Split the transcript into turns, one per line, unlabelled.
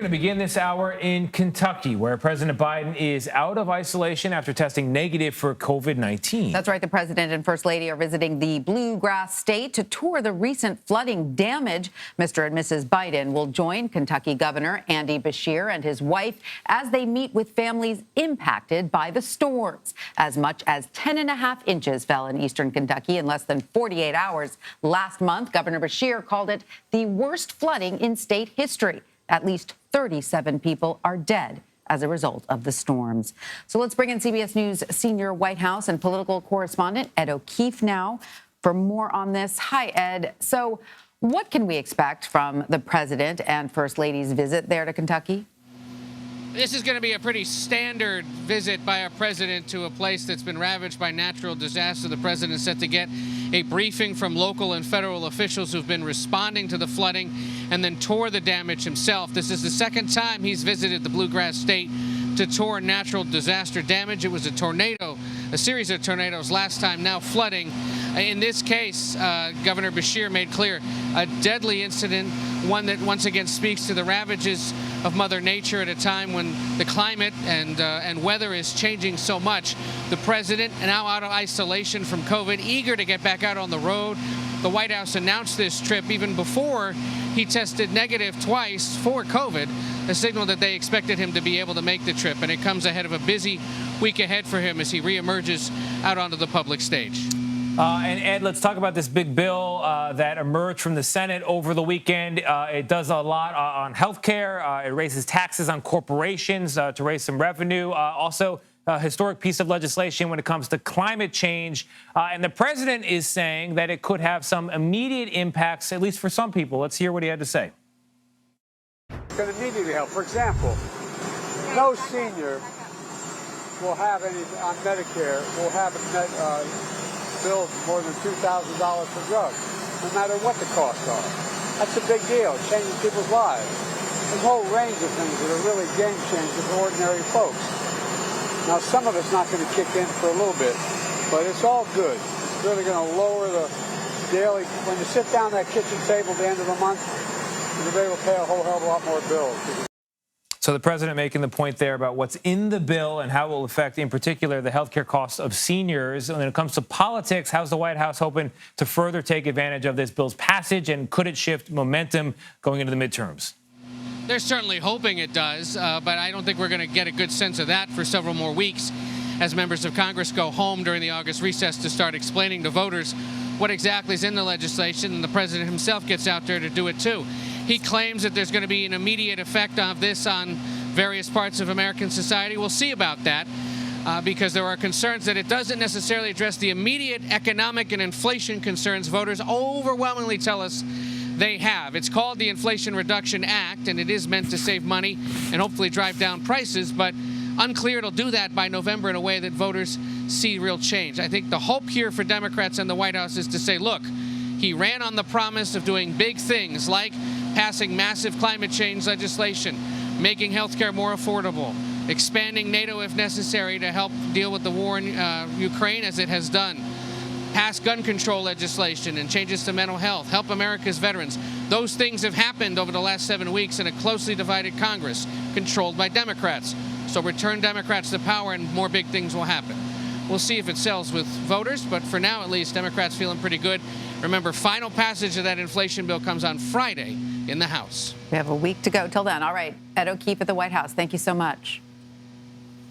to begin this hour in Kentucky, where President Biden is out of isolation after testing negative for COVID-19.
That's right. The president and first lady are visiting the bluegrass state to tour the recent flooding damage. Mr. and Mrs. Biden will join Kentucky Governor Andy Beshear and his wife as they meet with families impacted by the storms. As much as 10.5 inches fell in eastern Kentucky in less than 48 hours last month. Governor Beshear called it the worst flooding in state history. At least 37 people are dead as a result of the storms. So let's bring in CBS News senior White House and political correspondent Ed O'Keefe now for more on this. Hi, Ed. So what can we expect from the president and first lady's visit there to Kentucky?
This is going to be a pretty standard visit by a president to a place that's been ravaged by natural disaster. The president is set to get a briefing from local and federal officials who've been responding to the flooding and then tour the damage himself. This is the second time he's visited the bluegrass state to tour natural disaster damage. It was a series of tornadoes last time, now flooding. In this case, Governor Beshear made clear a deadly incident, one that once again speaks to the ravages of Mother Nature at a time when the climate and weather is changing so much. The president, now out of isolation from COVID, eager to get back out on the road. The White House announced this trip even before he tested negative twice for COVID, a signal that they expected him to be able to make the trip. And it comes ahead of a busy week ahead for him as he reemerges out onto the public stage.
And Ed, let's talk about this big bill that emerged from the Senate over the weekend. It does a lot on health care. It raises taxes on corporations to raise some revenue. Also, a historic piece of legislation when it comes to climate change. And the president is saying that it could have some immediate impacts, at least for some people. Let's hear what he had to say.
It's going to immediately help. For example, no senior will have any on Medicare will have a bill more than $2,000 for drugs, no matter what the costs are. That's a big deal. It changes people's lives. There's a whole range of things that are really game changers for ordinary folks. Now, some of it's not going to kick in for a little bit, but it's all good. It's really going to lower the daily. When you sit down at that kitchen table at the end of the month, you'll be able to pay a whole hell of a lot more bills.
So the president making the point there about what's in the bill and how it will affect, in particular, the health care costs of seniors. And when it comes to politics, how's the White House hoping to further take advantage of this bill's passage, and could it shift momentum going into the midterms?
They're certainly hoping it does, but I don't think we're going to get a good sense of that for several more weeks as members of Congress go home during the August recess to start explaining to voters what exactly is in the legislation, and the president himself gets out there to do it too. He claims that there's going to be an immediate effect of this on various parts of American society. We'll see about that because there are concerns that it doesn't necessarily address the immediate economic and inflation concerns voters overwhelmingly tell us they have. It's called the Inflation Reduction Act, and it is meant to save money and hopefully drive down prices, but unclear it'll do that by November in a way that voters see real change. I think the hope here for Democrats and the White House is to say, look, he ran on the promise of doing big things like passing massive climate change legislation, making health care more affordable, expanding NATO if necessary to help deal with the war in Ukraine as it has done, pass gun control legislation and changes to mental health, help America's veterans. Those things have happened over the last 7 weeks in a closely divided Congress controlled by Democrats. So return Democrats to power and more big things will happen. We'll see if it sells with voters, but for now at least, Democrats feeling pretty good. Remember, final passage of that inflation bill comes on Friday in the House.
We have a week to go till then. All right, Ed O'Keefe at the White House. Thank you so much.